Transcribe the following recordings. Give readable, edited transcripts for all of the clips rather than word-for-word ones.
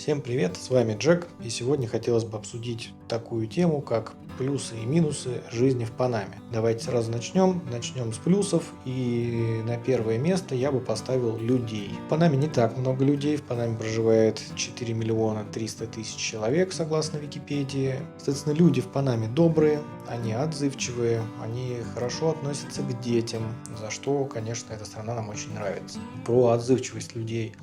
Всем привет, с вами Джек, и сегодня хотелось бы обсудить такую тему, как плюсы и минусы жизни в Панаме. Давайте сразу начнем с плюсов, и на первое место я бы поставил людей. В Панаме не так много людей, в Панаме проживает 4 миллиона 300 тысяч человек, согласно Википедии. Соответственно, люди в Панаме добрые, они отзывчивые, они хорошо относятся к детям, за что, конечно, эта страна нам очень нравится. Про отзывчивость людей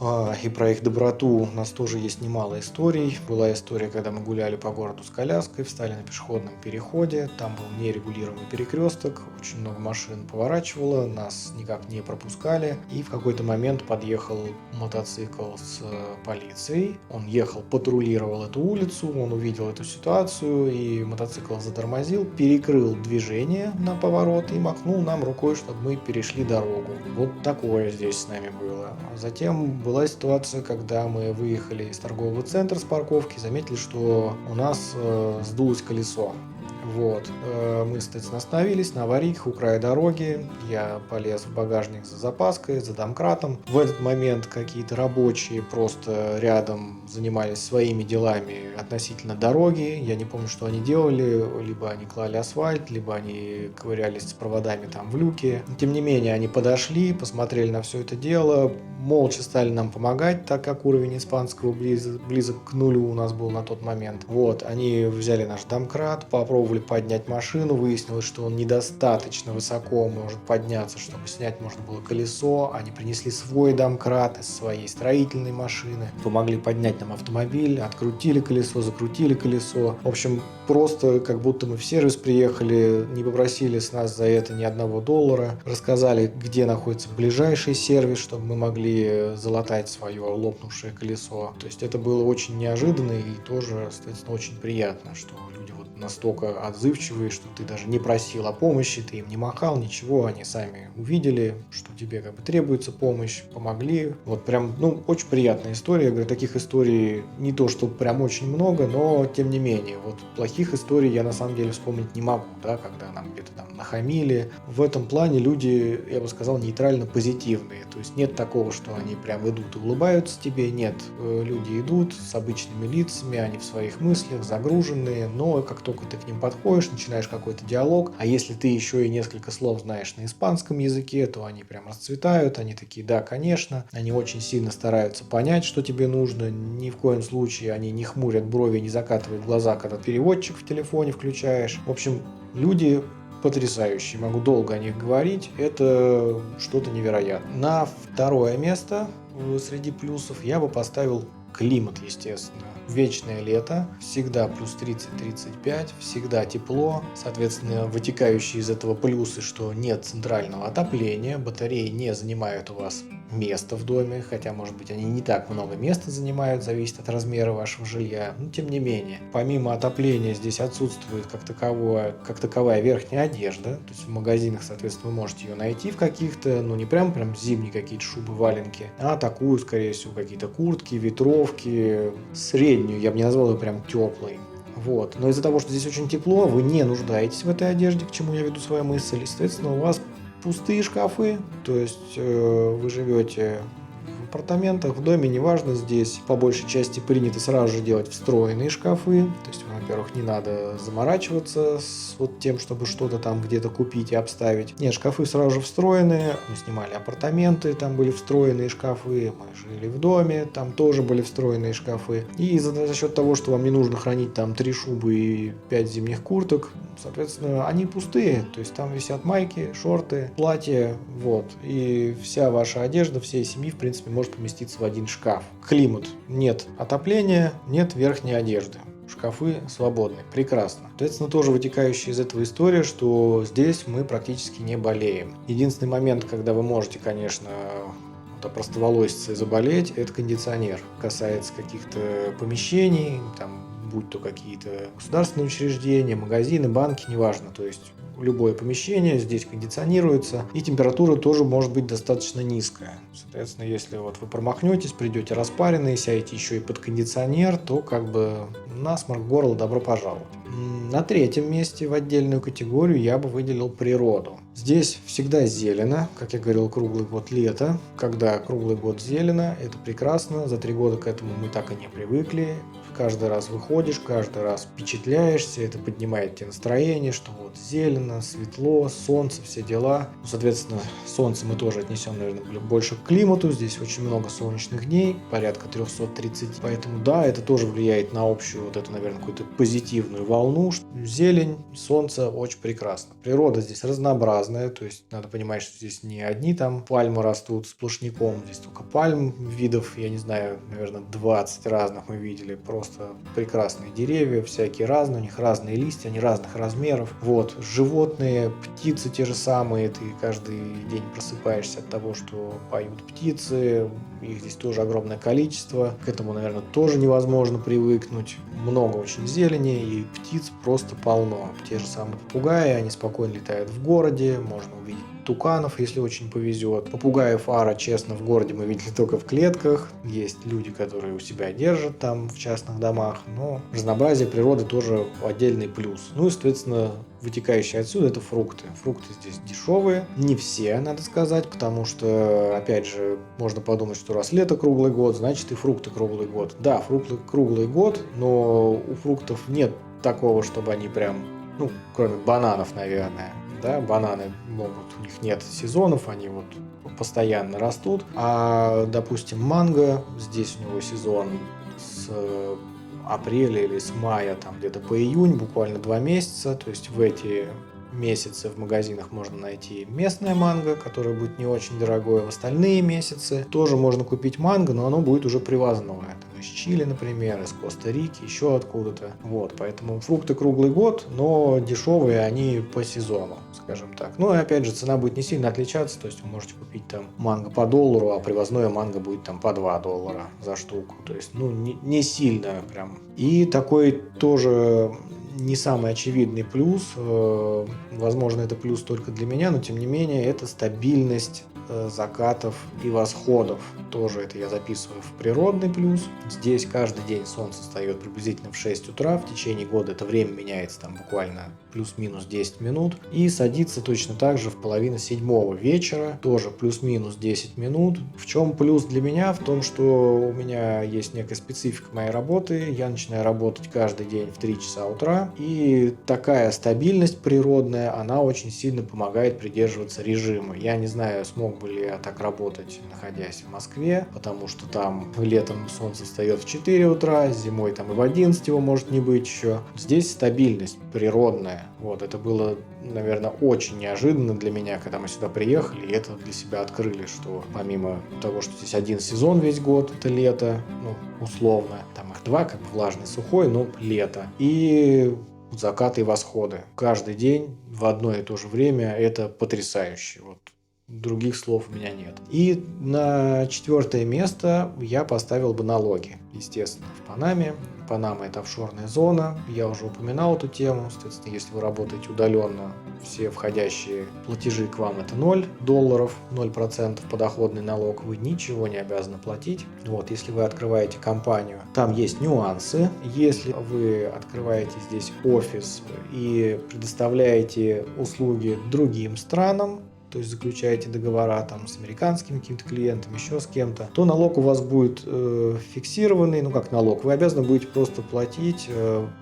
и про их доброту у нас тоже есть немало историй. Была история, когда мы гуляли по городу с коляской, встали на пешеходном переходе, там был нерегулируемый перекресток, очень много машин поворачивало, нас никак не пропускали, и в какой-то момент подъехал мотоцикл с полицией, он ехал, патрулировал эту улицу, он увидел эту ситуацию, и мотоцикл затормозил, перекрыл движение на поворот и махнул нам рукой, чтобы мы перешли дорогу. Вот такое здесь с нами было. Затем была ситуация, когда мы выехали из торгового центра с парковки, заметили, что у нас сдулось колесо. Мы, соответственно, остановились на аварийках у края дороги. Я полез в багажник за запаской, за домкратом. В этот момент какие-то рабочие просто рядом занимались своими делами относительно дороги. Я не помню, что они делали. Либо они клали асфальт, либо они ковырялись с проводами там в люке. Тем не менее, они подошли, посмотрели на все это дело, молча стали нам помогать, так как уровень испанского близок к нулю у нас был на тот момент. Они взяли наш домкрат, попробовали поднять машину, выяснилось, что он недостаточно высоко может подняться, чтобы снять можно было колесо. Они принесли свой домкрат из своей строительной машины, помогли поднять нам автомобиль, открутили колесо, закрутили колесо. В общем, просто как будто мы в сервис приехали, не попросили с нас за это ни $1, рассказали, где находится ближайший сервис, чтобы мы могли залатать свое лопнувшее колесо. То есть это было очень неожиданно и тоже, соответственно, очень приятно, что люди настолько отзывчивые, что ты даже не просил о помощи, ты им не махал, ничего, они сами увидели, что тебе требуется помощь, помогли. Очень приятная история. Я говорю, таких историй не то, что прям очень много, но тем не менее, плохих историй я на самом деле вспомнить не могу, когда нам где-то там нахамили. В этом плане люди, я бы сказал, нейтрально позитивные. То есть нет такого, что они прям идут и улыбаются тебе, нет. Люди идут с обычными лицами, они в своих мыслях загруженные, но как только ты к ним подходишь, начинаешь какой-то диалог, а если ты еще и несколько слов знаешь на испанском языке, то они прям расцветают, они такие, да, конечно, они очень сильно стараются понять, что тебе нужно, ни в коем случае они не хмурят брови, не закатывают глаза, когда переводчик в телефоне включаешь. В общем, люди потрясающие, могу долго о них говорить, это что-то невероятное. На второе место среди плюсов я бы поставил климат, естественно. Вечное лето, всегда плюс 30-35, всегда тепло. Соответственно, вытекающие из этого плюсы, что нет центрального отопления, батареи не занимают у вас место в доме, хотя, может быть, они не так много места занимают, зависит от размера вашего жилья, но тем не менее. Помимо отопления здесь отсутствует как таковая верхняя одежда, то есть в магазинах, соответственно, вы можете ее найти в каких-то, не прям зимние какие-то шубы, валенки, а такую, скорее всего, какие-то куртки, ветровки, среднюю, я бы не назвал ее прям теплой. Но из-за того, что здесь очень тепло, вы не нуждаетесь в этой одежде, к чему я веду свою мысль, и, соответственно, у вас пустые шкафы, то есть вы живете в апартаментах, в доме, неважно, здесь по большей части принято сразу же делать встроенные шкафы, то есть, во-первых, не надо заморачиваться с тем, чтобы что-то там где-то купить и обставить. Нет, шкафы сразу же встроенные, мы снимали апартаменты, там были встроенные шкафы, мы жили в доме, там тоже были встроенные шкафы, и за счет того, что вам не нужно хранить там 3 шубы и 5 зимних курток, соответственно, они пустые, то есть там висят майки, шорты, платья, и вся ваша одежда всей семьи, в принципе, может поместиться в один шкаф. Климат. Нет отопления, нет верхней одежды. Шкафы свободны. Прекрасно. Соответственно, тоже вытекающая из этого история, что здесь мы практически не болеем. Единственный момент, когда вы можете, конечно, опростоволоситься и заболеть, это кондиционер. Касается каких-то помещений, будь то какие-то государственные учреждения, магазины, банки, неважно. То есть любое помещение здесь кондиционируется, и температура тоже может быть достаточно низкая. Соответственно, если вы промахнетесь, придете распаренные, сядете еще и под кондиционер, то насморк, горло, добро пожаловать. На третьем месте в отдельную категорию я бы выделил природу. Здесь всегда зелено, как я говорил, круглый год лето. Когда круглый год зелено, это прекрасно. За 3 года к этому мы так и не привыкли. Каждый раз выходишь, каждый раз впечатляешься, это поднимает тебе настроение, что вот зелено, светло, солнце, все дела. Соответственно, солнце мы тоже отнесем, наверное, больше к климату. Здесь очень много солнечных дней, порядка 330. Поэтому да, это тоже влияет на общую вот эту, наверное, какую-то позитивную волну. Зелень, солнце очень прекрасно. Природа здесь разнообразная, то есть надо понимать, что здесь не одни там пальмы растут сплошняком, здесь только пальм видов, я не знаю, наверное, 20 разных мы видели, просто прекрасные деревья, всякие разные, у них разные листья, они разных размеров. Вот, животные, птицы те же самые, ты каждый день просыпаешься от того, что поют птицы, их здесь тоже огромное количество, к этому, наверное, тоже невозможно привыкнуть. Много очень зелени и птиц просто полно. Те же самые попугаи, они спокойно летают в городе, можно увидеть туканов, если очень повезет. Попугаев ара, честно, в городе мы видели только в клетках. Есть люди, которые у себя держат там в частных домах, но разнообразие природы тоже отдельный плюс. Ну и, соответственно, вытекающие отсюда это фрукты. Фрукты здесь дешевые, не все, надо сказать, потому что, опять же, можно подумать, что раз лето круглый год, значит и фрукты круглый год. Да, фрукты круглый год, но у фруктов нет такого, чтобы они прям, ну, кроме бананов, наверное. Да, бананы могут, у них нет сезонов, они вот постоянно растут. А, допустим, манго, здесь у него сезон с апреля или с мая, там где-то по июнь, буквально 2 месяца. То есть в эти месяцы в магазинах можно найти местное манго, которое будет не очень дорогое. В остальные месяцы тоже можно купить манго, но оно будет уже привозное. Там из Чили, например, из Коста-Рики, еще откуда-то. Вот, поэтому фрукты круглый год, но дешевые они по сезону, скажем так. Ну и опять же, цена будет не сильно отличаться, то есть вы можете купить там манго по $1, а привозное манго будет там по $2 за штуку. То есть, ну, не сильно прям. И такой тоже не самый очевидный плюс, возможно, это плюс только для меня, но тем не менее, это стабильность закатов и восходов. Тоже это я записываю в природный плюс. Здесь каждый день солнце встает приблизительно в 6 утра. В течение года это время меняется там буквально плюс-минус 10 минут. И садится точно так же в половину 7 вечера. Тоже плюс-минус 10 минут. В чем плюс для меня? В том, что у меня есть некая специфика моей работы. Я начинаю работать каждый день в 3 часа утра. И такая стабильность природная, она очень сильно помогает придерживаться режима. Я не знаю, смог бы ли я так работать, находясь в Москве, потому что там летом солнце встает в 4 утра, зимой там и в 11 его может не быть еще. Здесь стабильность природная. Вот, это было, наверное, очень неожиданно для меня, когда мы сюда приехали, и это для себя открыли, что помимо того, что здесь один сезон весь год, это лето, ну, условно, там их 2, как бы влажный, сухой, но лето. И закаты и восходы. Каждый день в одно и то же время это потрясающе. Вот. Других слов у меня нет. И на 4 место я поставил бы налоги. Естественно, в Панаме. Панама – это офшорная зона. Я уже упоминал эту тему. Соответственно, если вы работаете удаленно, все входящие платежи к вам – это $0, 0% подоходный налог. Вы ничего не обязаны платить. Вот, если вы открываете компанию, там есть нюансы. Если вы открываете здесь офис и предоставляете услуги другим странам, то есть заключаете договора там с американскими какими-то клиентами, еще с кем-то, то налог у вас будет фиксированный. Ну как налог? Вы обязаны будете просто платить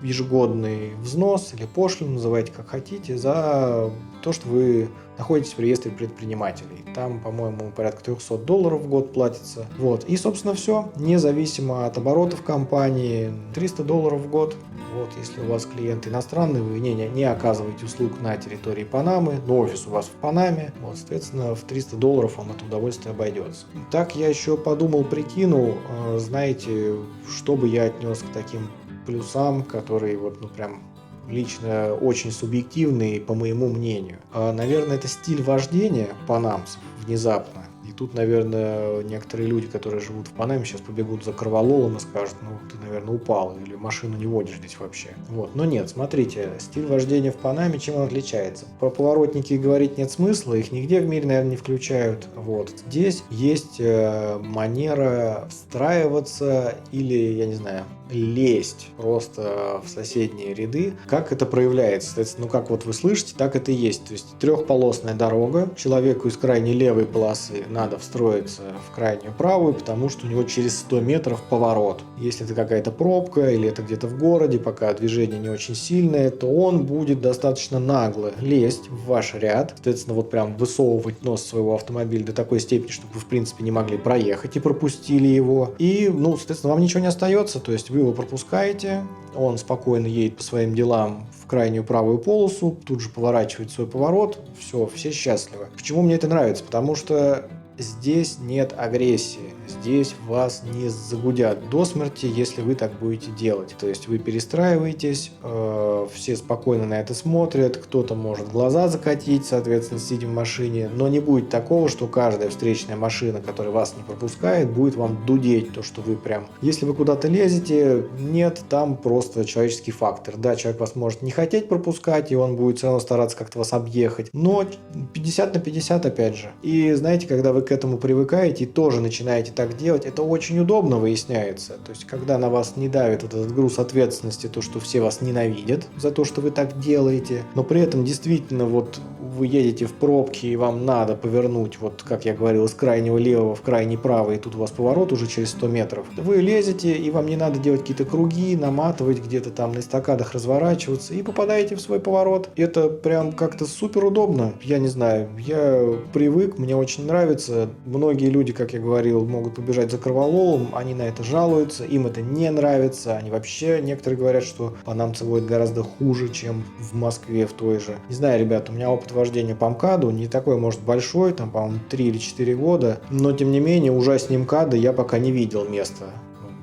ежегодный взнос или пошлину, называйте как хотите, за то, что вы находитесь в реестре предпринимателей. Там, по-моему, порядка $300 в год платится. Вот. И, собственно, все. Независимо от оборотов компании, $300 в год. Вот, если у вас клиент иностранный, вы не оказываете услуг на территории Панамы, но офис у вас в Панаме, вот, соответственно, в $300 вам это удовольствие обойдется. Так я еще подумал, прикинул, знаете, что бы я отнес к таким плюсам, которые вот, ну, прям лично очень субъективные, по моему мнению. Наверное, это стиль вождения панамцев внезапно И тут, наверное, некоторые люди, которые живут в Панаме, сейчас побегут за корвалолом и скажут: ну, ты, наверное, упал или машину не водишь здесь вообще. Вот. Но нет, смотрите, стиль вождения в Панаме, чем он отличается? Про поворотники говорить нет смысла, их нигде в мире, наверное, не включают. Вот. Здесь есть манера встраиваться или, я не знаю, лезть просто в соседние ряды. Как это проявляется? Соответственно, ну как вот вы слышите, так это и есть. То есть трехполосная дорога, человеку из крайней левой полосы надо встроиться в крайнюю правую, потому что у него через 100 метров поворот. Если это какая-то пробка или это где-то в городе, пока движение не очень сильное, то он будет достаточно нагло лезть в ваш ряд, соответственно, вот прям высовывать нос своего автомобиля до такой степени, чтобы вы, в принципе, не могли проехать и пропустили его. И, ну, соответственно, вам ничего не остается, то есть вы его пропускаете, он спокойно едет по своим делам в крайнюю правую полосу, тут же поворачивает свой поворот, все счастливы. Почему мне это нравится? Потому что здесь нет агрессии, здесь вас не загудят до смерти, если вы так будете делать. То есть вы перестраиваетесь, все спокойно на это смотрят, кто-то может глаза закатить, соответственно, сидя в машине, но не будет такого, что каждая встречная машина, которая вас не пропускает, будет вам дудеть то, что вы прям... Если вы куда-то лезете, нет, там просто человеческий фактор. Да, человек вас может не хотеть пропускать, и он будет все равно стараться как-то вас объехать, но 50 на 50 опять же. И знаете, когда вы к этому привыкаете и тоже начинаете так делать, это очень удобно выясняется. То есть, когда на вас не давит вот этот груз ответственности, то, что все вас ненавидят за то, что вы так делаете, но при этом действительно вот вы едете в пробке и вам надо повернуть, вот как я говорил, из крайнего левого в крайний правый, и тут у вас поворот уже через 100 метров. Вы лезете, и вам не надо делать какие-то круги, наматывать где-то там на эстакадах, разворачиваться, и попадаете в свой поворот. Это прям как-то супер удобно. Я не знаю, я привык, мне очень нравится. Многие люди, как я говорил, могут побежать за корвалолом, они на это жалуются, им это не нравится, они вообще, некоторые говорят, что панамцы водят гораздо хуже, чем в Москве в той же. Не знаю, ребят, у меня опыт вождения по МКАДу не такой, может, большой, там, по-моему, 3 или 4 года, но, тем не менее, ужаснее МКАДа я пока не видел места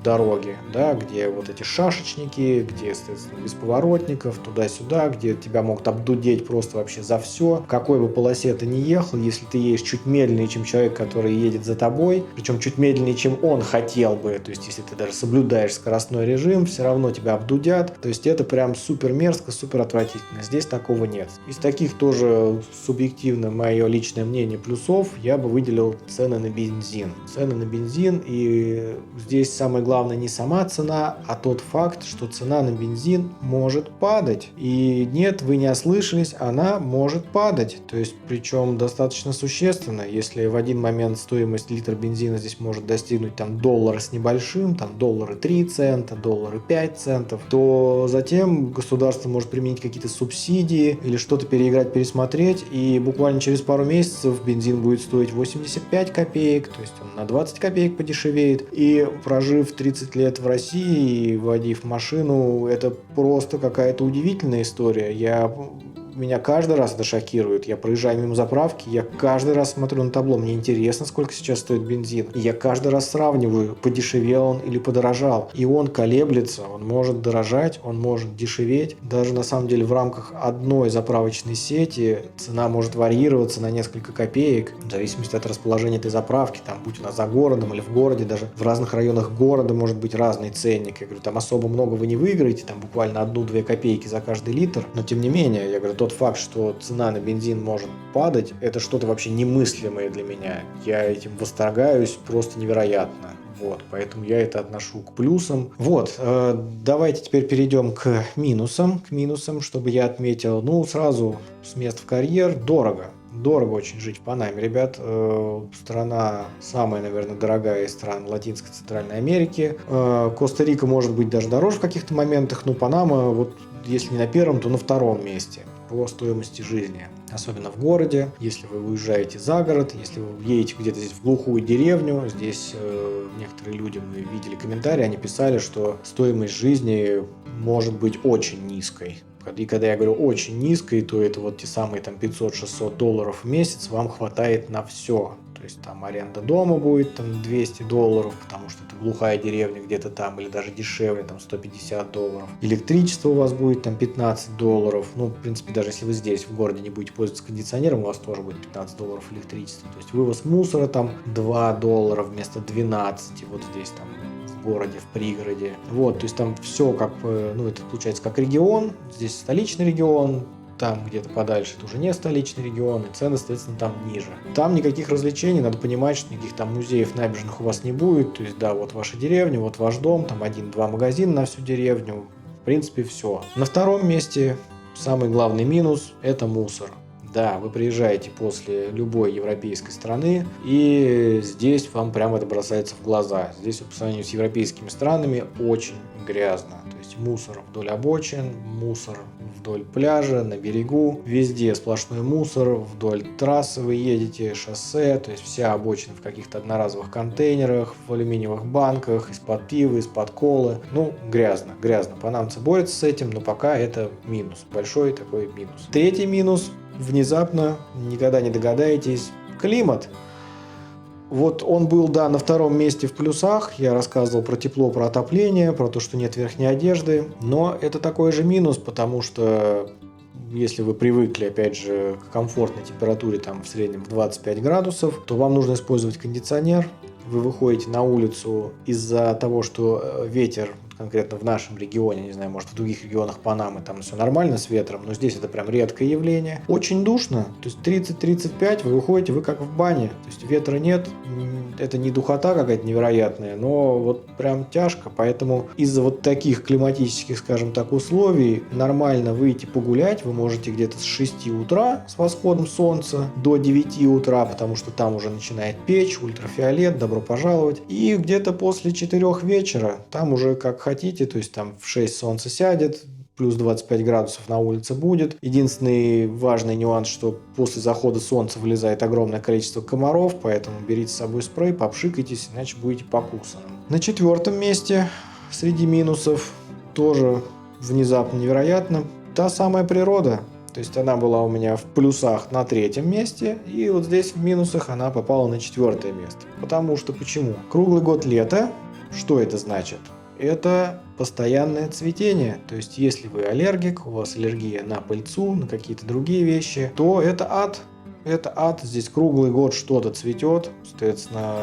дороги, да, где вот эти шашечники, где, соответственно, без поворотников, туда-сюда, где тебя могут обдудеть просто вообще за все. В какой бы полосе ты ни ехал, если ты едешь чуть медленнее, чем человек, который едет за тобой, причем чуть медленнее, чем он хотел бы, то есть если ты даже соблюдаешь скоростной режим, все равно тебя обдудят, то есть это прям супер мерзко, супер отвратительно. Здесь такого нет. Из таких тоже субъективно мое личное мнение плюсов я бы выделил цены на бензин. Цены на бензин, и здесь самое главное не сама цена, а тот факт, что цена на бензин может падать. И нет, вы не ослышались, она может падать. То есть, причем достаточно существенно. Если в один момент стоимость литра бензина здесь может достигнуть там $1 с небольшим, там $3 цента, $5 центов, то затем государство может применить какие-то субсидии или что-то переиграть, пересмотреть, и буквально через пару месяцев бензин будет стоить 85 копеек, то есть он на 20 копеек подешевеет. И прожив 30 лет в России и водив машину, это просто какая-то удивительная история. Меня каждый раз это шокирует. Я проезжаю мимо заправки, я каждый раз смотрю на табло, мне интересно, сколько сейчас стоит бензин. И я каждый раз сравниваю, подешевел он или подорожал. И он колеблется, он может дорожать, он может дешеветь. Даже на самом деле в рамках одной заправочной сети цена может варьироваться на несколько копеек, в зависимости от расположения этой заправки. Там, будь она за городом или в городе, даже в разных районах города может быть разный ценник. Я говорю, там особо много вы не выиграете, там буквально 1-2 копейки за каждый литр. Но тем не менее, я говорю, тот факт, что цена на бензин может падать, это что-то вообще немыслимое для меня. Я этим восторгаюсь просто невероятно. Вот, поэтому я это отношу к плюсам. Вот, давайте теперь перейдем к минусам. Чтобы я отметил, сразу с мест в карьер, дорого. Дорого очень жить в Панаме, ребят. Страна самая, наверное, дорогая из стран Латинской и Центральной Америки. Коста-Рика может быть даже дороже в каких-то моментах, но Панама, вот если не на первом, то на втором месте по стоимости жизни. Особенно в городе, если вы уезжаете за город, если вы едете где-то здесь в глухую деревню. Здесь некоторые люди, мы видели комментарии, они писали, что стоимость жизни может быть очень низкой. И когда я говорю очень низкой, то это вот те самые там $500-600 в месяц вам хватает на все. То есть там аренда дома будет там $200, потому что это глухая деревня где-то там, или даже дешевле, там $150. Электричество у вас будет там $15. Ну, в принципе, даже если вы здесь в городе не будете пользоваться кондиционером, у вас тоже будет $15 электричества. То есть вывоз мусора там $2 вместо 12, вот здесь там в городе, в пригороде. Вот, то есть там все как, ну, это получается как регион, здесь столичный регион, там где-то подальше это уже не столичный регион, и цены, соответственно, там ниже. Там никаких развлечений, надо понимать, что никаких там музеев, набережных у вас не будет. То есть, да, вот ваша деревня, вот ваш дом, там 1-2 магазина на всю деревню. В принципе, все. На втором месте самый главный минус – это мусор. Да, вы приезжаете после любой европейской страны, и здесь вам прямо это бросается в глаза. Здесь по сравнению с европейскими странами очень грязно. То есть мусор вдоль обочин, мусор вдоль пляжа, на берегу, везде сплошной мусор, вдоль трассы вы едете, шоссе, то есть вся обочина в каких-то одноразовых контейнерах, в алюминиевых банках, из-под пива, из-под колы. Ну, грязно. Панамцы борются с этим, но пока это минус, большой такой минус. Третий минус. Внезапно, никогда не догадаетесь, климат. Вот он был, да, на втором месте в плюсах. Я рассказывал про тепло, про отопление, про то, что нет верхней одежды. Но это такой же минус, потому что если вы привыкли, опять же, к комфортной температуре там в среднем в 25 градусов, то вам нужно использовать кондиционер. Вы выходите на улицу из-за того, что ветер, конкретно в нашем регионе, не знаю, может в других регионах Панамы там все нормально с ветром, но здесь это прям редкое явление. Очень душно, то есть 30-35, вы выходите, вы как в бане, то есть ветра нет, это не духота какая-то невероятная, но вот прям тяжко, поэтому из-за вот таких климатических, скажем так, условий нормально выйти погулять вы можете где-то с 6 утра с восходом солнца до 9 утра, потому что там уже начинает печь, ультрафиолет, добро пожаловать, и где-то после 4 вечера, там уже как хотите, то есть там в 6 солнце сядет, плюс 25 градусов на улице будет. Единственный важный нюанс, что после захода солнца вылезает огромное количество комаров, поэтому берите с собой спрей, попшикайтесь, иначе будете покусанным. На 4-м месте среди минусов тоже внезапно невероятно та самая природа. То есть она была у меня в плюсах на 3-м месте, и вот здесь в минусах она попала на 4-е место. Потому что почему? Круглый год лето. Что это значит? Это постоянное цветение. То есть, если вы аллергик, у вас аллергия на пыльцу, на какие-то другие вещи, то это ад. Это ад. Здесь круглый год что-то цветет. Соответственно,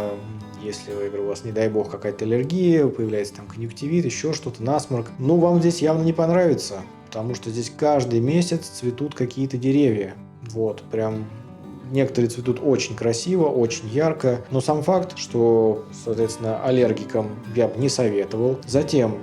если, я говорю, у вас, не дай бог, какая-то аллергия, появляется там конъюнктивит, еще что-то, насморк, ну, вам здесь явно не понравится. Потому что здесь каждый месяц цветут какие-то деревья. Вот, прям... Некоторые цветут очень красиво, очень ярко, но сам факт, что, соответственно, аллергикам я бы не советовал. Затем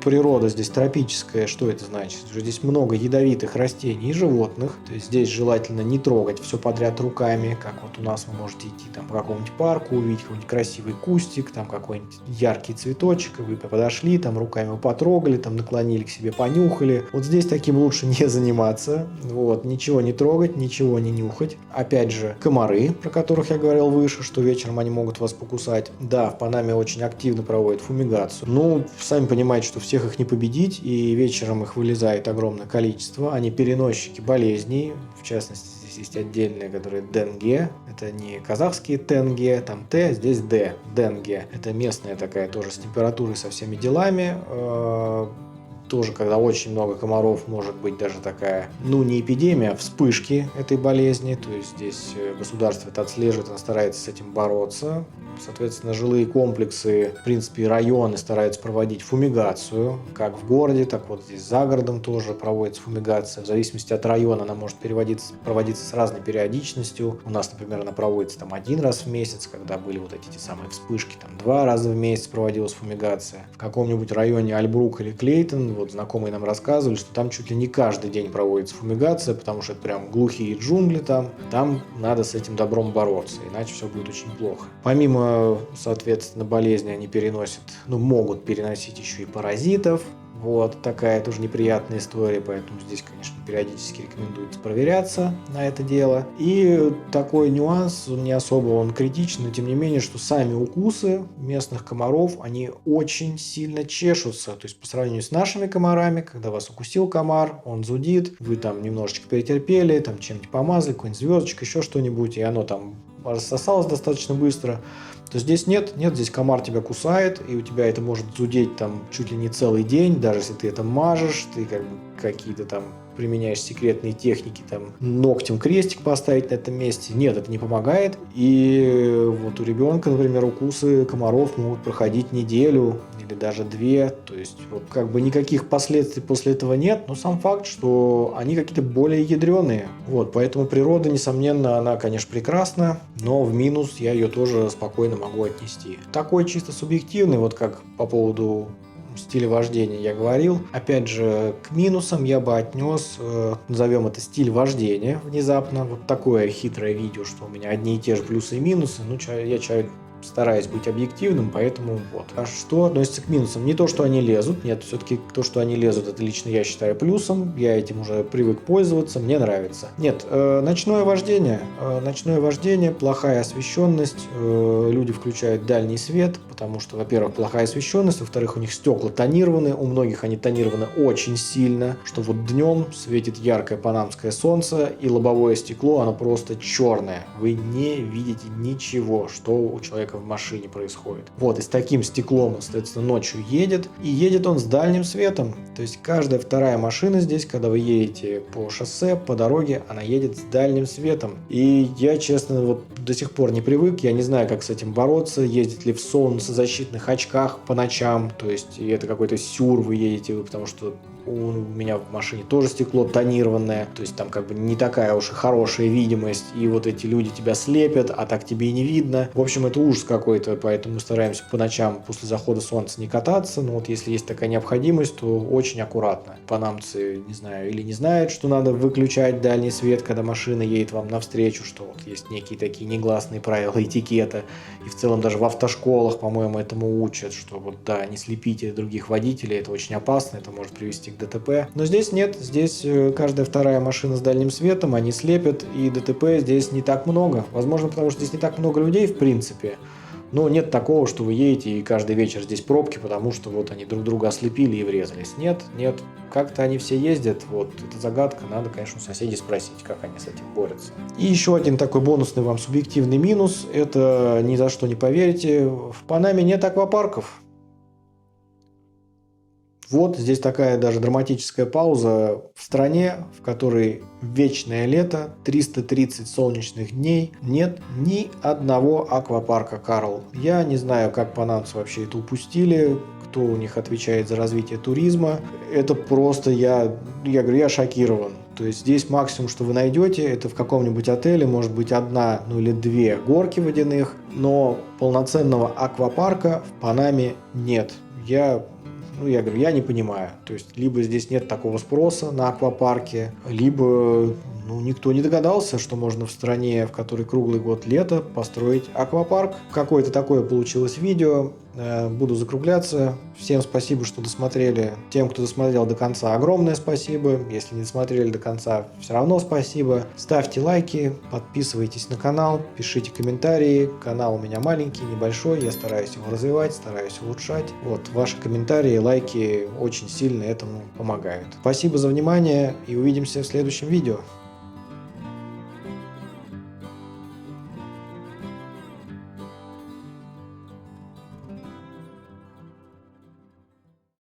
природа здесь тропическая, что это значит? Что здесь много ядовитых растений и животных, то есть здесь желательно не трогать все подряд руками, как вот у нас вы можете идти там по какому-нибудь парку, увидеть какой-нибудь красивый кустик, там какой-нибудь яркий цветочек, и вы подошли, там руками его потрогали, там наклонили к себе, понюхали. Вот здесь таким лучше не заниматься, вот, ничего не трогать, ничего не нюхать. Опять же, комары, про которых я говорил выше, что вечером они могут вас покусать. Да, в Панаме очень активно проводят фумигацию. Ну, сами понимаете, что всех их не победить, и вечером их вылезает огромное количество. Они переносчики болезней, в частности, здесь есть отдельные, которые денге. Это не казахские тенге, там Т, здесь Д, денге. Это местная такая тоже с температурой, со всеми делами. Тоже, когда очень много комаров, может быть даже такая, ну не эпидемия, а вспышки этой болезни. То есть здесь государство это отслеживает, оно старается с этим бороться. Соответственно, жилые комплексы, в принципе, районы стараются проводить фумигацию, как в городе, так вот здесь за городом тоже проводится фумигация. В зависимости от района она может проводиться с разной периодичностью. У нас, например, она проводится там 1 раз в месяц, когда были вот эти самые вспышки, там 2 раза в месяц проводилась фумигация. В каком-нибудь районе Альбрук или Клейтон, вот знакомые нам рассказывали, что там чуть ли не каждый день проводится фумигация, потому что это прям глухие джунгли там надо с этим добром бороться, иначе все будет очень плохо. Помимо, соответственно, болезни они переносят, могут переносить еще и паразитов. Вот такая тоже неприятная история, поэтому здесь, конечно, периодически рекомендуется проверяться на это дело. И такой нюанс, он не особо он критичный, но тем не менее, что сами укусы местных комаров, они очень сильно чешутся. То есть по сравнению с нашими комарами, когда вас укусил комар, он зудит, вы там немножечко перетерпели, там чем-нибудь помазали, какой-нибудь звездочкой, еще что-нибудь, и оно там рассосалось достаточно быстро. То здесь нет, здесь комар тебя кусает, и у тебя это может зудеть там чуть ли не целый день, даже если ты это мажешь, ты как бы какие-то там применяешь секретные техники, там ногтем крестик поставить на этом месте. Нет, это не помогает. И вот у ребенка, например, укусы комаров могут проходить неделю или даже 2. То есть вот, как бы никаких последствий после этого нет, но сам факт, что они какие-то более ядреные. Вот, поэтому природа, несомненно, она, конечно, прекрасна, но в минус я ее тоже спокойно могу отнести. Такой чисто субъективный, вот как по поводу стиля вождения я говорил. Опять же, к минусам я бы отнес, назовем это стиль вождения внезапно. Вот такое хитрое видео, что у меня одни и те же плюсы и минусы. Ну, я человек стараюсь быть объективным, поэтому вот. А что относится к минусам? Не то, что они лезут, нет, все-таки то, что они лезут, это лично я считаю плюсом, я этим уже привык пользоваться, мне нравится. Нет, ночное вождение, плохая освещенность, люди включают дальний свет, потому что, во-первых, плохая освещенность, во-вторых, у них стекла тонированы, у многих они тонированы очень сильно, что вот днем светит яркое панамское солнце, и лобовое стекло, оно просто черное, вы не видите ничего, что у человека в машине происходит. Вот, и с таким стеклом, соответственно, ночью едет, и едет он с дальним светом. То есть каждая вторая машина здесь, когда вы едете по шоссе, по дороге, она едет с дальним светом. И я, честно, вот до сих пор не привык, я не знаю, как с этим бороться, ездить ли в солнцезащитных очках по ночам, то есть и это какой-то сюр вы едете, потому что у меня в машине тоже стекло тонированное, то есть там как бы не такая уж и хорошая видимость, и вот эти люди тебя слепят, а так тебе и не видно. В общем, это ужас какой-то, поэтому мы стараемся по ночам после захода солнца не кататься, но вот если есть такая необходимость, то очень аккуратно. Панамцы, не знаю, или не знают, что надо выключать дальний свет, когда машина едет вам навстречу, что вот есть некие такие негласные правила этикета, и в целом даже в автошколах, по-моему, этому учат, что вот да, не слепите других водителей, это очень опасно, это может привести к ДТП. Но здесь нет, здесь каждая вторая машина с дальним светом, они слепят, и ДТП здесь не так много. Возможно, потому что здесь не так много людей в принципе, но нет такого, что вы едете и каждый вечер здесь пробки, потому что вот они друг друга ослепили и врезались. Нет, как-то они все ездят, вот, это загадка, надо, конечно, у соседей спросить, как они с этим борются. И еще один такой бонусный вам субъективный минус, это ни за что не поверите, в Панаме нет аквапарков. Вот здесь такая даже драматическая пауза в стране, в которой вечное лето, 330 солнечных дней, нет ни одного аквапарка, Карл. Я не знаю, как панамцы вообще это упустили, кто у них отвечает за развитие туризма. Это просто, я говорю, я шокирован. То есть здесь максимум, что вы найдете, это в каком-нибудь отеле, может быть, 1, ну или 2 горки водяных, но полноценного аквапарка в Панаме нет. Я говорю, я не понимаю. То есть, либо здесь нет такого спроса на аквапарке, либо никто не догадался, что можно в стране, в которой круглый год лето, построить аквапарк. Какое-то такое получилось видео. Буду закругляться. Всем спасибо, что досмотрели. Тем, кто досмотрел до конца, огромное спасибо. Если не досмотрели до конца, все равно спасибо. Ставьте лайки, подписывайтесь на канал, пишите комментарии. Канал у меня маленький, небольшой. Я стараюсь его развивать, стараюсь улучшать. Вот, ваши комментарии, лайки очень сильно этому помогают. Спасибо за внимание и увидимся в следующем видео.